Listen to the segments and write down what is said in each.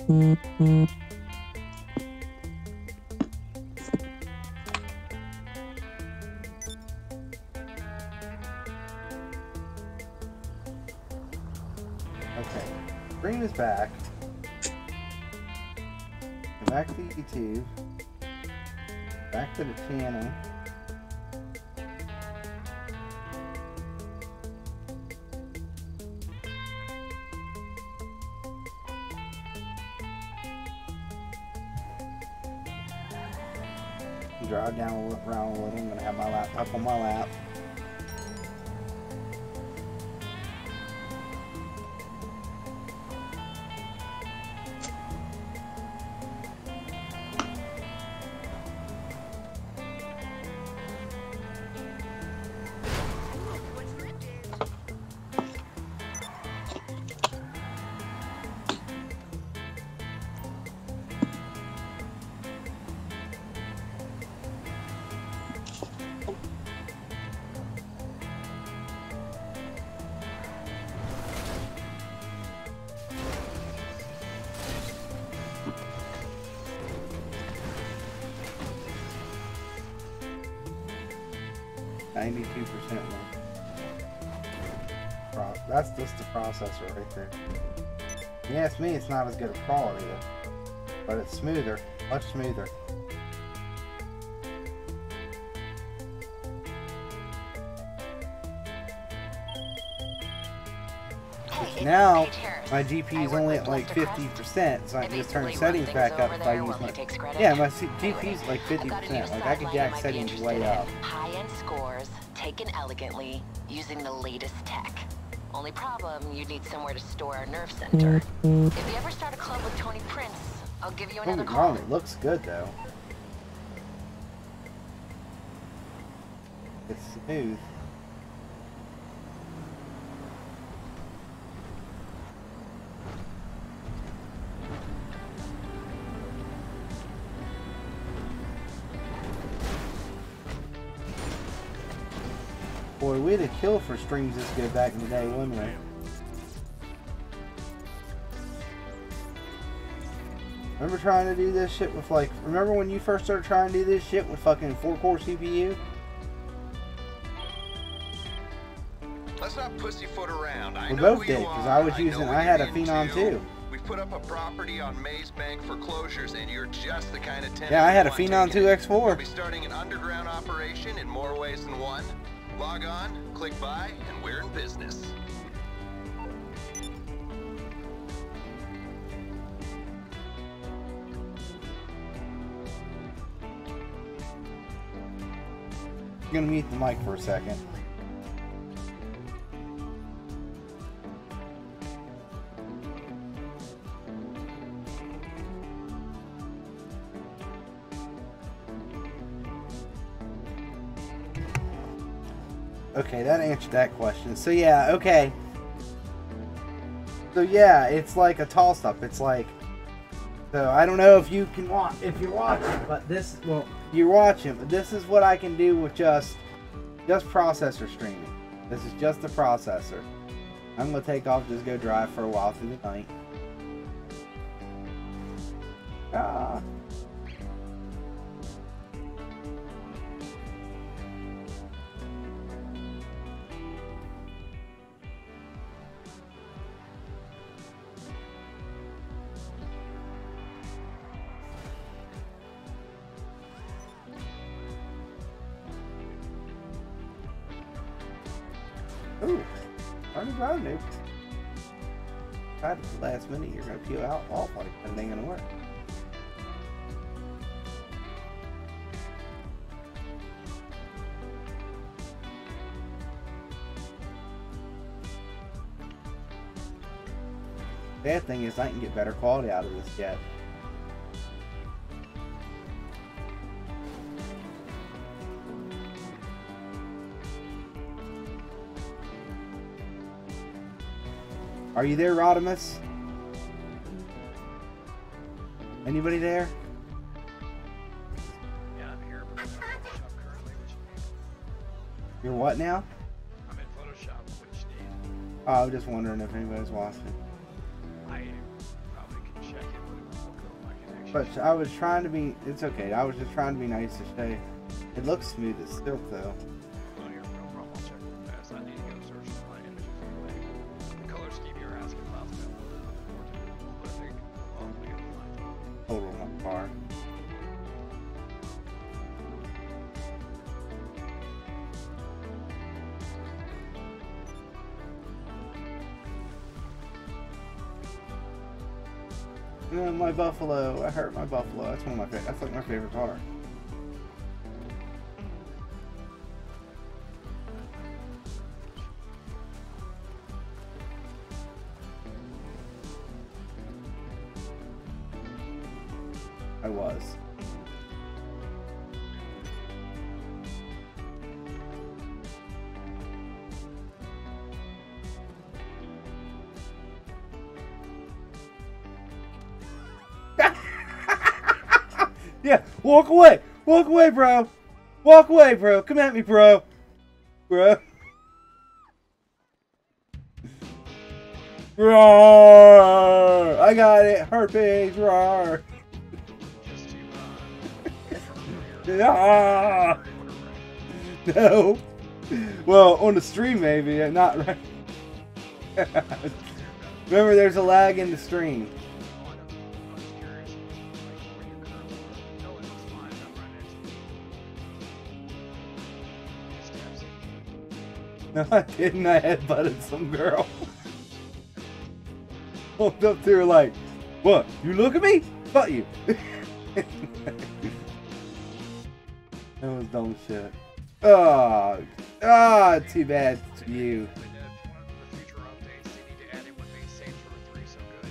Okay, screen is back. Go back to YouTube. Back to the channel. Drive down around a little. I'm gonna have my laptop on my lap. That's just the processor right there. You ask me, it's not as good a quality though, but it's smoother, much smoother. Now my GPU is only at like 50%, so I can just turn settings back up if I use my. Yeah, my GPU is like 50%. Like I can jack settings way up. High-end scores taken elegantly using the latest tech. Only problem, you need somewhere to store our nerve center. If you ever start a club with Tony Prince, I'll give you another call. It looks good though. It's smooth. Boy, we'd have killed for streams this good back in the day, wouldn't we? Remember trying to do this shit with like... Remember when you first started trying to do this shit with fucking 4-core CPU? Let's not pussyfoot around. We both did, because I was using... I had a Phenom too. We've put up a property on Maze Bank foreclosures, and you're just the kind of tenant... Yeah, I had a Phenom 2X4. We'll be starting an underground operation in more ways than one. Log on, click buy, and we're in business. I'm gonna mute the mic for a second. Okay, that answered that question. So yeah, okay. So yeah, it's like a toss-up. It's like, so I don't know if you can watch, if you're watching, but this, well, you're watching, but this is what I can do with just processor streaming. This is just the processor. I'm gonna take off, just go drive for a while through the night. Ooh, already driving, dude. At the last minute, you're gonna peel out off like that ain't gonna work. Bad thing is I can get better quality out of this jet. Are you there, Rodimus? Anybody there? Yeah, I'm here. I'm in Photoshop currently. What you need? You're what now? I'm in Photoshop. What you need? Oh, I was just wondering if anybody's watching. I probably can check it, but But I was trying to be. It's okay. I was just trying to be nice to Shay. It looks smooth as silk, though. Oh, here, no problem. I'll check real fast. I need to go search for my images real quick. The color scheme you're asking about is a little bit more difficult, but I think we gotta find it. Total my car. My buffalo. I hurt my buffalo. That's one of my favorite. That's like my favorite car. I was. Yeah, walk away. Walk away, bro. Walk away, bro. Come at me, bro. Bro. Roar! I got it. Herpes. Roar. Just to, Ah! No. Well, on the stream, maybe. Not right. Remember, there's a lag in the stream. No, I didn't. I headbutted some girl. Walked up to her like, what? You look at me? Fuck you. That was dumb shit. Oh, too bad to you. The future updates, they need to add in what made Saints Row 3 so good.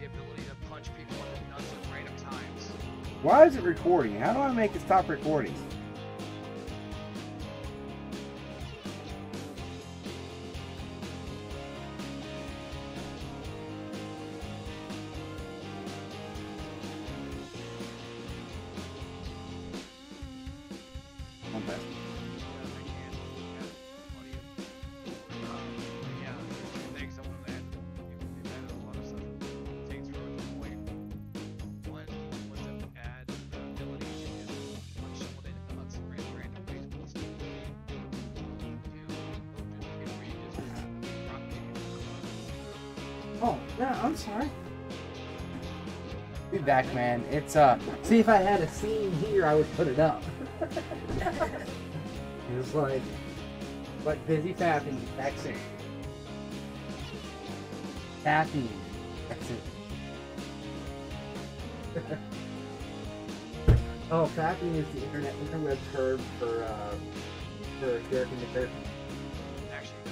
The ability to punch people in the nuts at random times. Why is it recording? How do I make it stop recording? Oh, yeah, I'm sorry. Be back, man. It's, see, if I had a scene here, I would put it up. It was like busy fapping. That's it. Fapping. That's it. Oh, fapping is the interweb term for jerking the curtain. Actually, no.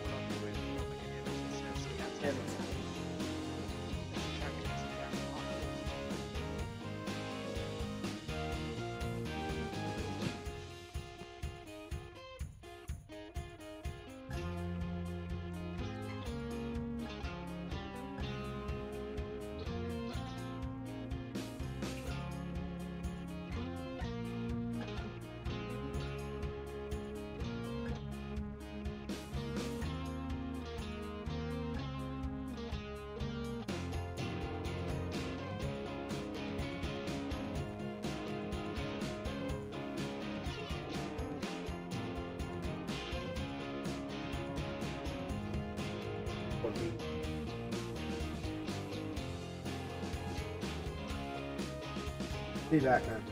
What I'll do is I'll make an image that says Yeah. Be back, man.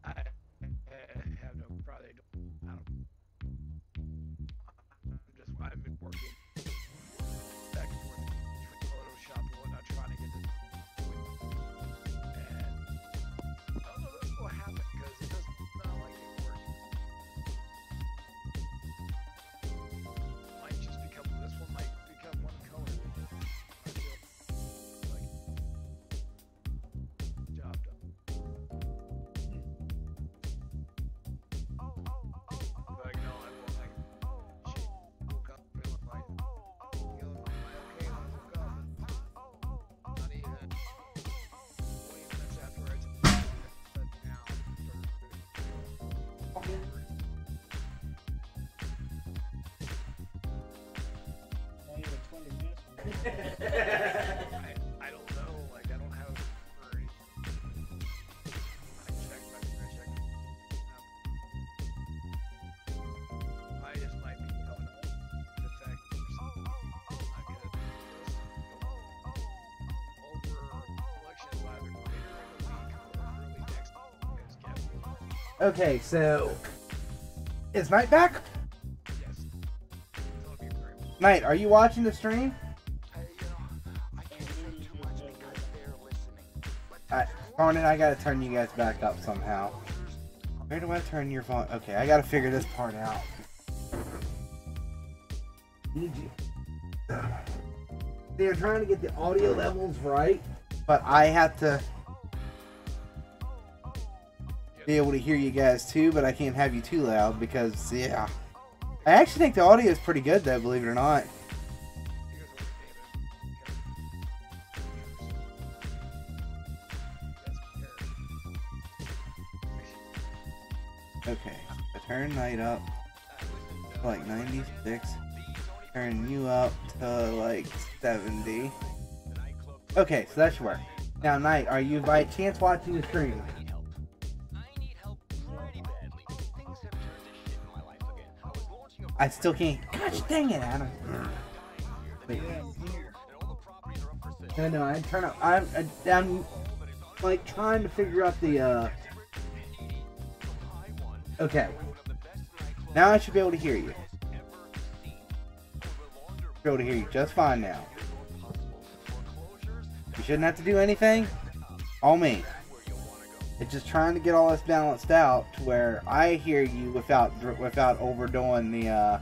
I have no, probably don't, I don't, I've been working I don't know. Like, I don't have it for any. I checked, but I checked. I just might be coming up with the fact that there's something I get over elections either later in the week or early next week as Kevin. Okay, so is Knight back? Yes. That'll be very much. Knight, are you watching the stream? Darn it, I gotta turn you guys back up somehow. Where do I turn your volume? Okay, I gotta figure this part out. Need you. See, I'm trying to get the audio levels right, but I have to be able to hear you guys too, but I can't have you too loud because, yeah. I actually think the audio is pretty good though, believe it or not. Okay, I turn Knight up to like 96. Turn you up to like 70. Okay, so that should work. Now, Knight, are you by chance watching the stream? I still can't. Gosh dang it, Adam. Wait. No, I turn up. I'm like trying to figure out the. Okay. Now I should be able to hear you. Be able to hear you just fine now. You shouldn't have to do anything. All me. It's just trying to get all this balanced out to where I hear you without overdoing the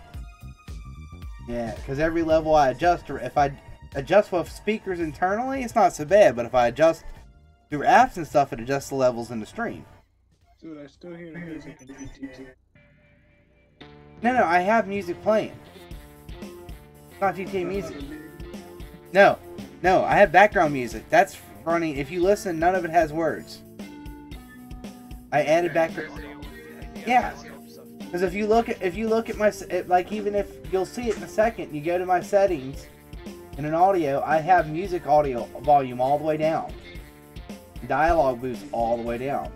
yeah, because every level I adjust, or if I adjust with speakers internally, it's not so bad, but if I adjust through apps and stuff, it adjusts the levels in the stream. Dude, I still hear music in YouTube. No, I have music playing. It's not GTA music. No, I have background music. That's running. If you listen, none of it has words. I added background. Yeah, because if you look at my, like, even if you'll see it in a second, you go to my settings in an audio, I have music audio volume all the way down, dialogue boost all the way down.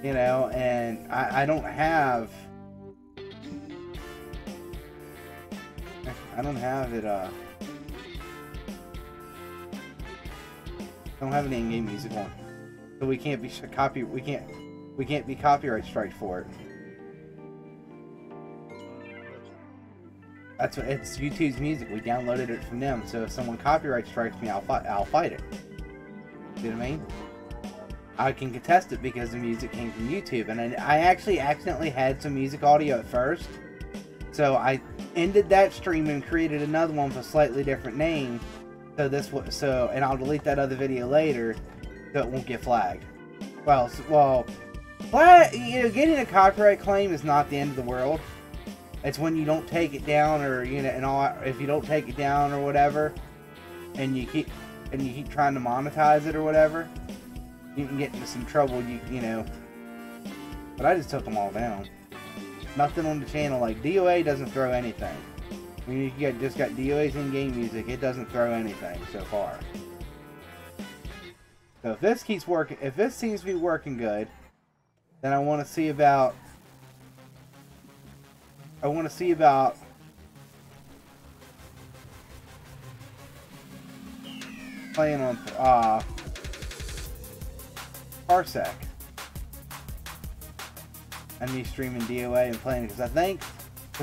You know, and I don't have it. I don't have any in-game music on, so we can't be we can't be copyright striked for it. That's what it's YouTube's music. We downloaded it from them, so if someone copyright strikes me, I'll fight it. You know what I mean? I can contest it because the music came from YouTube, and I actually accidentally had some music audio at first, so I ended that stream and created another one with a slightly different name. So and I'll delete that other video later, so it won't get flagged. Well, getting a copyright claim is not the end of the world. It's when you don't take it down, or if you don't take it down or whatever, and you keep trying to monetize it or whatever, you can get into some trouble. You know. But I just took them all down. Nothing on the channel. Like DOA doesn't throw anything. When you just got DOA's in-game music, it doesn't throw anything so far. So if this keeps working, if this seems to be working good, then I want to see about playing on Parsec and me streaming DOA and playing it, because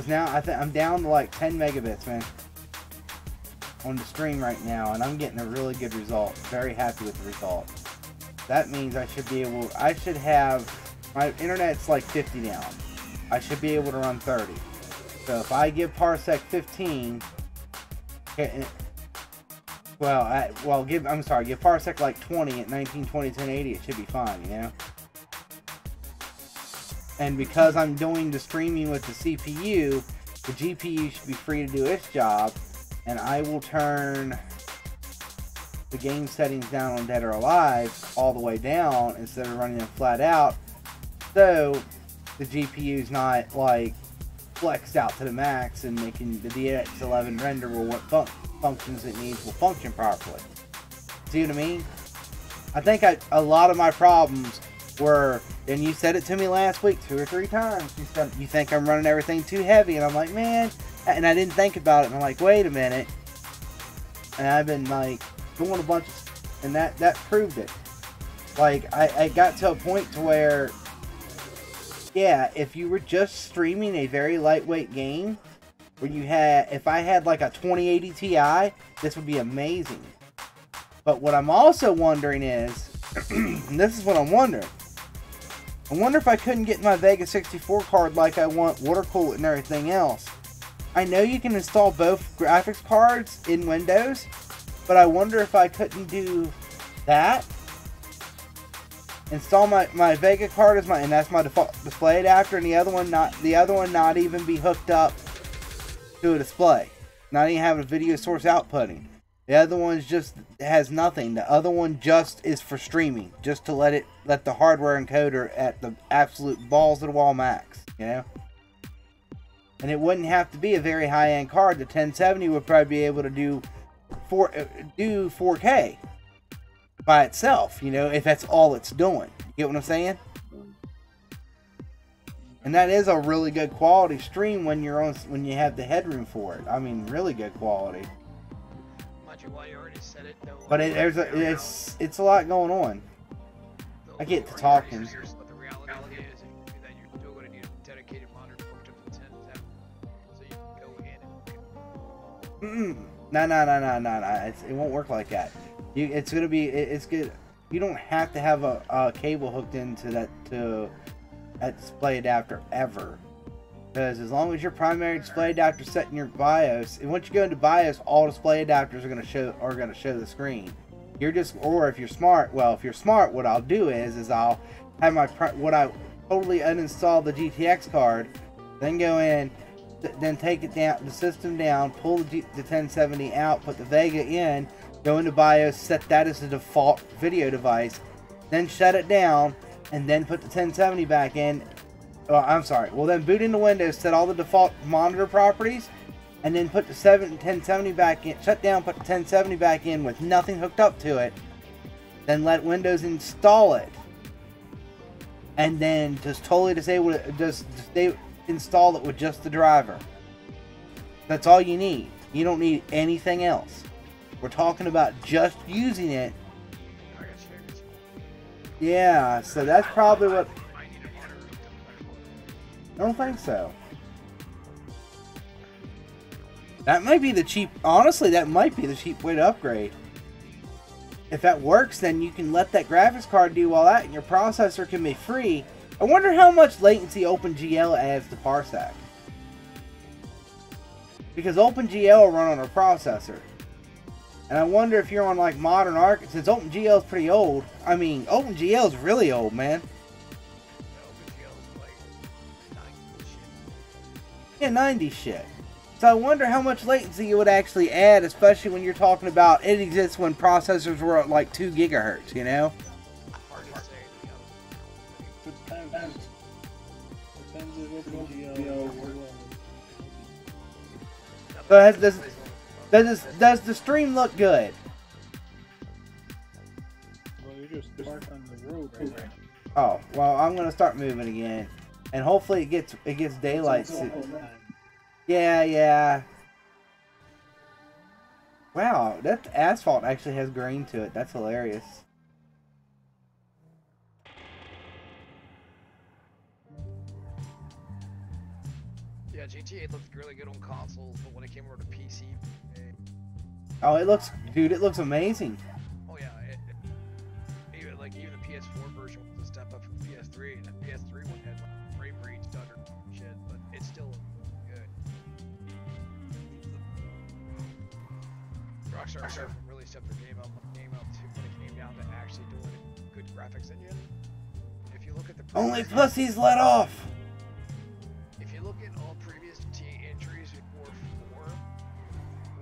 now I'm down to like 10 megabits, man, on the stream right now, and I'm getting a really good result. Very happy with the result. That means I should have, my internet's like 50 down. I should be able to run 30. So if I give Parsec 15, give Parsec like 20 at 1920 1080, it should be fine, you know? And because I'm doing the streaming with the CPU, the GPU should be free to do its job, and I will turn the game settings down on Dead or Alive all the way down instead of running them flat out, so the GPU's not like flexed out to the max, and making the DX11 render will what functions it needs will function properly. See what I mean? I think a lot of my problems were, and you said it to me last week 2 or 3 times. You said you think I'm running everything too heavy, and I'm like, man, and I didn't think about it. And I'm like, wait a minute, and I've been like doing a bunch of, and that proved it. Like I got to a point to where, yeah, if you were just streaming a very lightweight game, where you had, if I had like a 2080 Ti, this would be amazing. But what I'm also wondering is, and this is what I'm wondering, I wonder if I couldn't get my Vega 64 card like I want, water cool it and everything else. I know you can install both graphics cards in Windows, but I wonder if I couldn't do that. Install my Vega card as and that's my default display adapter, and the other one not even be hooked up to a display, not even have a video source outputting. The other one just has nothing. The other one just is for streaming, just to let the hardware encoder at the absolute balls of the wall max, you know. And it wouldn't have to be a very high end card. The 1070 would probably be able to do 4K by itself, you know, if that's all it's doing. You get what I'm saying? And that is a really good quality stream when you have the headroom for it. I mean, really good quality. Well, you already said it, though. But it's a lot going on. I get to talking. But the reality is that you're still going to need a dedicated monitor hooked up to 1070, so you can go in and. No. It won't work like that. It's good. You don't have to have a cable hooked into that display adapter ever. Because as long as your primary display adapter is set in your BIOS, and once you go into BIOS, all display adapters are going to show the screen. Or if you're smart, what I'll do is I'll have I totally uninstall the GTX card, then go in, then take it down, the system down, pull the 1070 out, put the Vega in, go into BIOS, set that as the default video device, then shut it down, and then put the 1070 back in. Oh, I'm sorry. Well, then boot into Windows, set all the default monitor properties, and then put the 1070 back in. Shut down, put the 1070 back in with nothing hooked up to it. Then let Windows install it, and then just totally disable it. Just install it with just the driver. That's all you need. You don't need anything else. We're talking about just using it. Yeah, so that's probably what. I don't think so. That might be the cheap, honestly, that might be the cheap way to upgrade. If that works, then you can let that graphics card do all that, and your processor can be free. I wonder how much latency OpenGL adds to Parsec. Because OpenGL will run on a processor. And I wonder if you're on like modern arc, since OpenGL is pretty old. I mean, OpenGL is really old, man. Yeah, 90 shit. So I wonder how much latency it would actually add, especially when you're talking about it exists when processors were at like 2 gigahertz, you know? Hard to say. Depends if OpenGL So does the stream look good? Well, you're just parked on the road right now. Oh, well, I'm gonna start moving again, and hopefully it gets daylight soon. Yeah. Wow, that asphalt actually has grain to it. That's hilarious. Yeah, GTA looked really good on consoles, but when it came over to PC, Oh, it looks amazing. oh yeah, even the PS4 version was a step up from PS3, and the PS3 one had like frame rate stutter shit, but it still looked good. Rockstar really stepped their game up to when it came down to actually doing a good graphics engine. If you look at the Only pussies let off. If you look at all previous GTA entries before 4,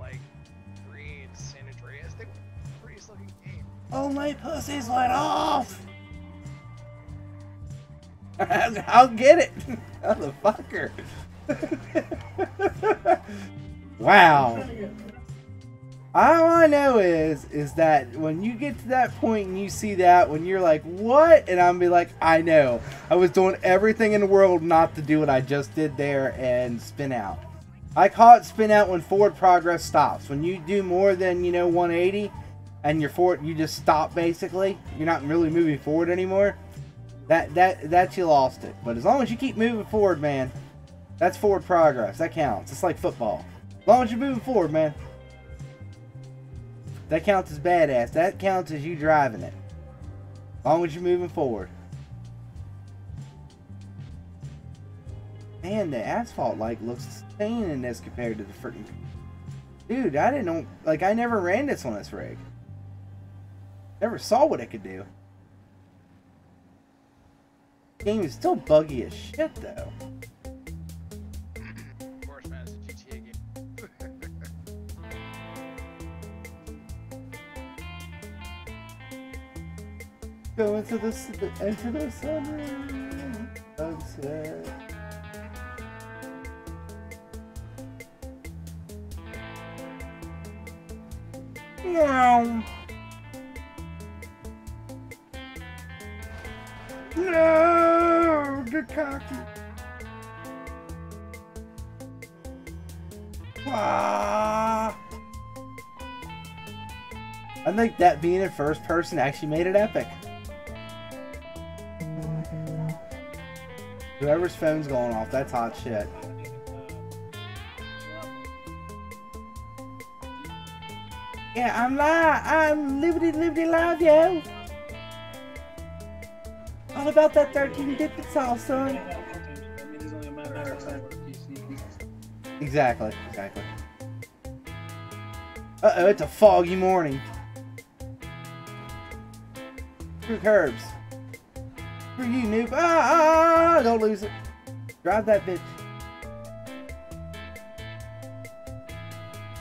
like 3 and San Andreas, they were prettiest looking game. Only pussies let off. I'll get it, motherfucker. Wow. All I know is that when you get to that point and you see that, when you're like, what? And I'm be like, I know. I was doing everything in the world not to do what I just did there and spin out. I call it spin out when forward progress stops. When you do more than, 180 and you just stop basically. You're not really moving forward anymore. That you lost it. But as long as you keep moving forward, man, that's forward progress. That counts. It's like football. As long as you're moving forward, man. That counts as badass. That counts as you driving it. As long as you're moving forward. Man, the asphalt looks insane in this compared to the freaking... Dude, I didn't know... I never ran this on this rig. Never saw what it could do. The game is still buggy as shit, though. Of course, man, it's a GTA game. Go into the sunroom. Sunset. No. No, get cocky. Ah. I think that being in first person actually made it epic. Whoever's phone's going off, that's hot shit. Yeah, I'm Liberty Live, yo. All about that 13-bit sauce, son. Exactly. Uh-oh, it's a foggy morning. Through curbs. For you, noob. Ah, don't lose it. Drive that bitch.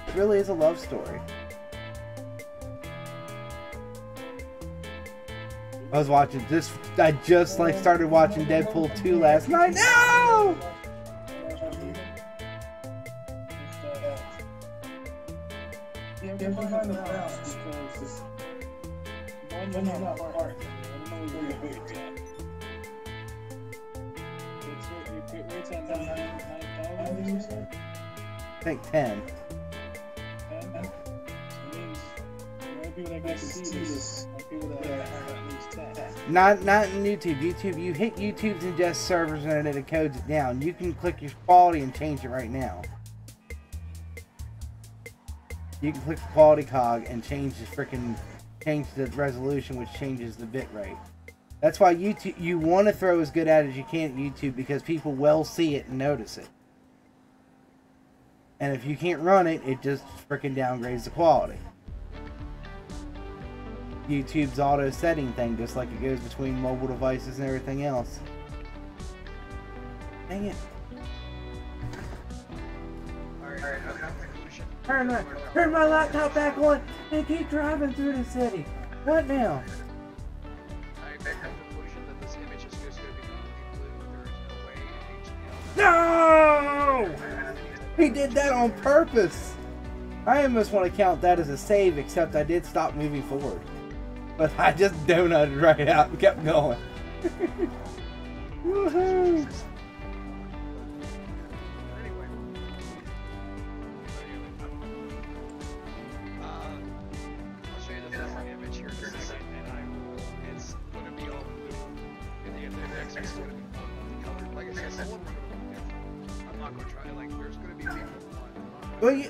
It really is a love story. I was watching this. I just started watching Deadpool 2 last night. No! I think 10. Not in YouTube. YouTube, you hit YouTube's ingest servers and it codes it down. You can click your quality and change it right now. You can click the quality cog and change the resolution, which changes the bit rate. That's why YouTube, you want to throw as good at it as you can at YouTube, because people will see it and notice it. And if you can't run it, it just freaking downgrades the quality. YouTube's auto setting thing, just like it goes between mobile devices and everything else. Dang it. Turn my laptop back on and keep driving through the city. What now? I make the conclusion that this image is just going to be completely blue. There is no way No! He did that on purpose. I almost want to count that as a save, except I did stop moving forward. But I just donutted right out and kept going. Woohoo! Well,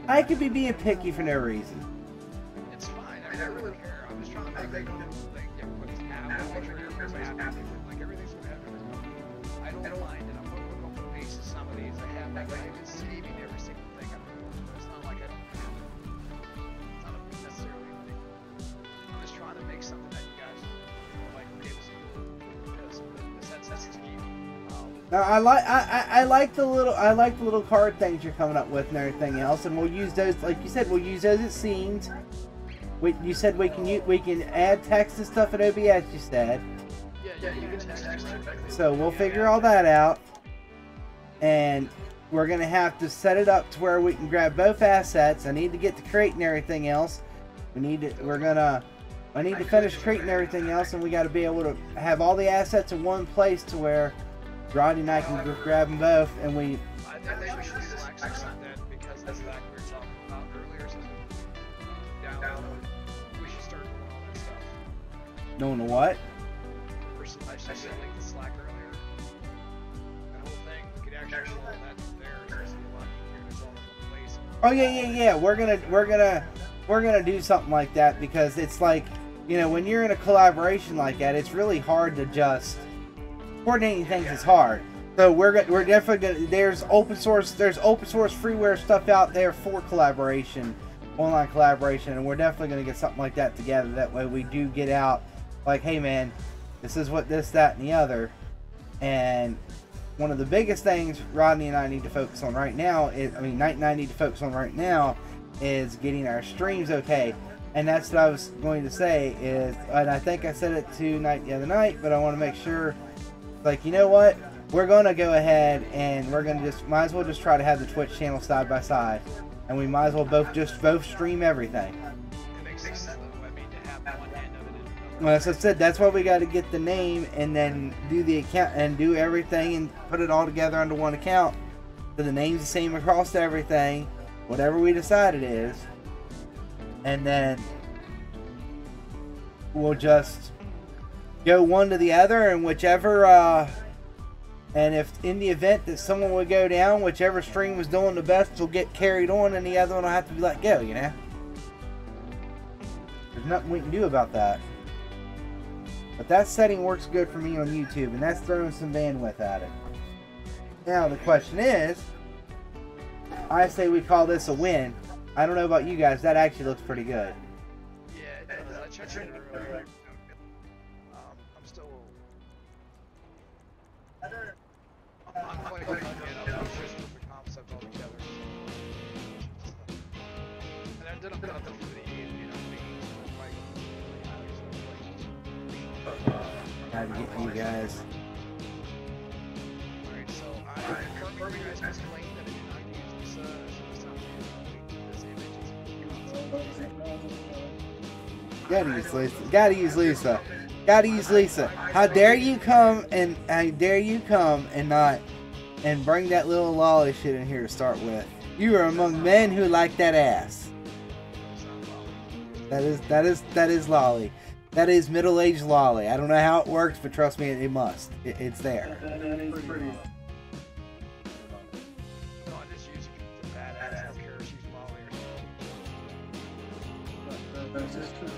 I could be being picky for no reason. It's fine. I don't really care. I'm just trying to make everybody's happy. Everybody's happy. Like everything's gonna happen. I don't mind, and I'm gonna look over the basis of some of these. I have I can saving every single thing I'm doing. It's not like I don't have it. It's not necessarily a thing. I'm just trying to make something that you guys like because that's the game. Now, I like the little card things you're coming up with and everything else, and we'll use those, like you said, we'll use those as scenes. You said we can add text and stuff in OBS. You said. Yeah, So we'll figure all that out, and we're gonna have to set it up to where we can grab both assets. I need to get the crate and everything else. I need to finish creating everything else, and we got to be able to have all the assets in one place to where Rodney and I can just grab them both, and we. I think we should select something that because that's that we were talking about earlier. So down, we should start doing all that stuff. Doing the what? I said like the Slack earlier. That whole thing, we could actually roll that there. So it's a lot easier. It's all in one place. Oh yeah. We're gonna do something like that, because it's like, you know, when you're in a collaboration like that, it's really hard to just coordinating things is hard. So we're definitely gonna, there's open source freeware stuff out there for collaboration, online collaboration, and we're definitely gonna get something like that together. That way we do get out like, hey man, this is what this, that, and the other. And one of the biggest things Rodney and I need to focus on right now is, Knight and I need to focus on right now is getting our streams okay. And that's what I was going to say is, and I think I said it to Knight the other night, but I want to make sure, like, you know what, we're going to go ahead and we're going to might as well just try to have the Twitch channel side by side, and we might as well both stream everything. It makes sense. To have one end of it. Well, as I said, that's why we got to get the name and then do the account and do everything and put it all together under one account. So the name's the same across everything, whatever we decide it is. And then we'll just go one to the other, and whichever, and if in the event that someone would go down, whichever stream was doing the best will get carried on, and the other one will have to be let go, you know? There's nothing we can do about that. But that setting works good for me on YouTube, and that's throwing some bandwidth at it. Now the question is, I say we call this a win. I don't know about you guys, that actually looks pretty good. Yeah, it does. I checked it earlier. I'm still. I'm quite a bit just with the concept altogether. And I did nothing for the, How to get you guys. Alright, so I currently you guys explained that I did not use this, so this image. Gotta use Lisa. How dare you come and not and bring that little lolly shit in here to start with. You are among men who like that ass. That is lolly. That is middle-aged lolly. I don't know how it works, but trust me, it must. It's there. No, I just use the badass. I don't care if she's lolly or That's just true.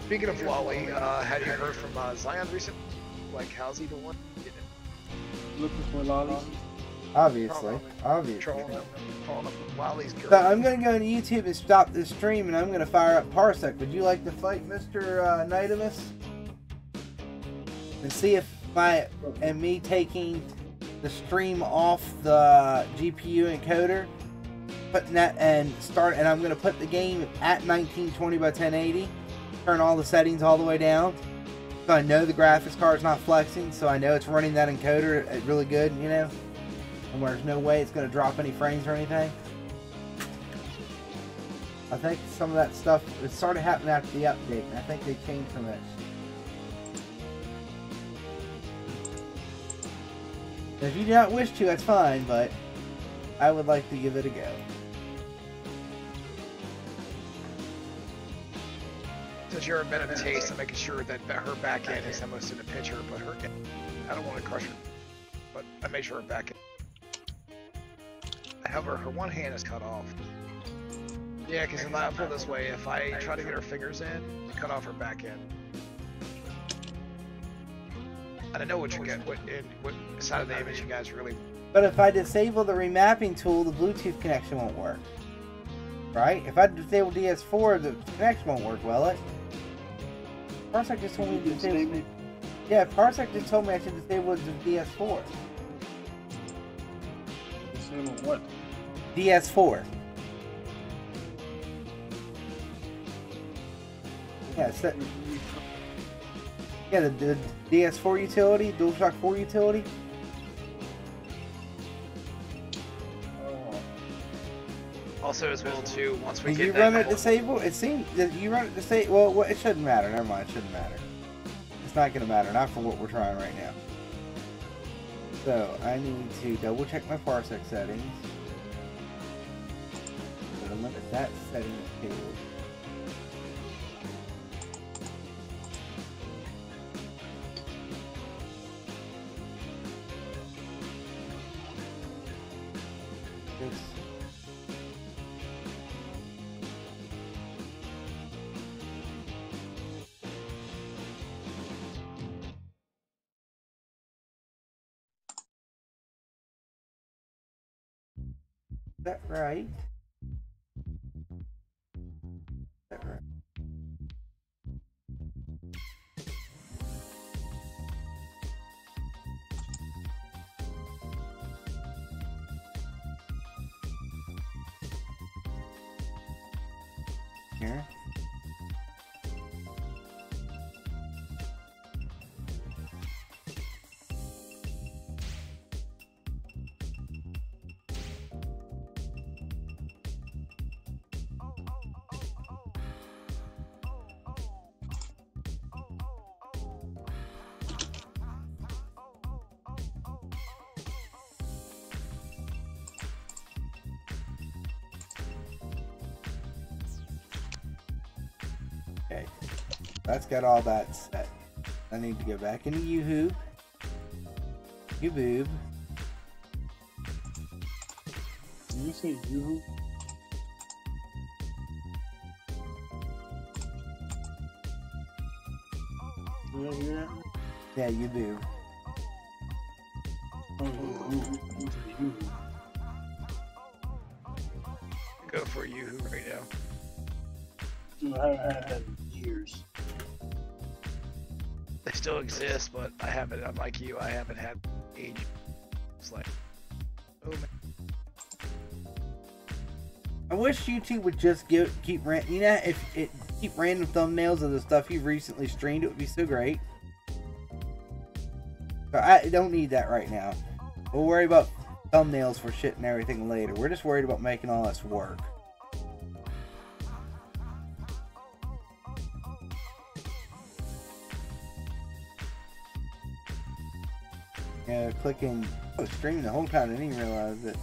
Speaking of Lolly, have you heard from Zion recently? Like, how's he doing? Looking for lollies? Obviously. Trolling up Lolly's girl. So I'm gonna go on YouTube and stop this stream, and I'm gonna fire up Parsec. Would you like to fight Mr. Knightimus? And see if me taking the stream off the GPU encoder, putting that and I'm gonna put the game at 1920 by 1080, turn all the settings all the way down, so I know the graphics card's not flexing, so I know it's running that encoder at really good, you know, and there's no way it's gonna drop any frames or anything. I think some of that stuff, it started happening after the update, and I think they changed from it. If you do not wish to, that's fine, but I would like to give it a go. Since you're a bit of a taste, I'm making sure that her back end is almost in the picture, but I don't want to crush her, but I made sure her back end. However, her one hand is cut off. Yeah, because I'll put it this way, if I try to get her fingers in, cut off her back end. I don't know what side of the image you guys really... But if I disable the remapping tool, the Bluetooth connection won't work. Right? If I disable DS4, the connection won't work, will it? Parsec just told me to disable... Yeah, Parsec just told me I should disable the DS4. Disable what? DS4. Yeah, the DS4 utility, DualShock 4 utility. Also, as well too, once we Did get you that run it whole- disabled? It seemed that you run it disabled. Well, it shouldn't matter. Never mind. It shouldn't matter. It's not going to matter. Not for what we're trying right now. So I need to double check my parsec settings. I'm going to limit that setting to. This. Is that right? Is that right? Here. Okay, that's got all that set. I need to go back into YouHoob. YouBoob. Did you say you? Did I hear that? Yeah, YouBoob. Oh, you. Go for you right now. I haven't had it in years. They still exist, but I haven't. Unlike you, I haven't had age. It's like, oh man. I wish YouTube would just keep you know, if it keep random thumbnails of the stuff you've recently streamed, it would be so great. But I don't need that right now. We'll worry about thumbnails for shit and everything later. We're just worried about making all this work. Yeah, clicking. I was streaming the whole time. I didn't even realize it.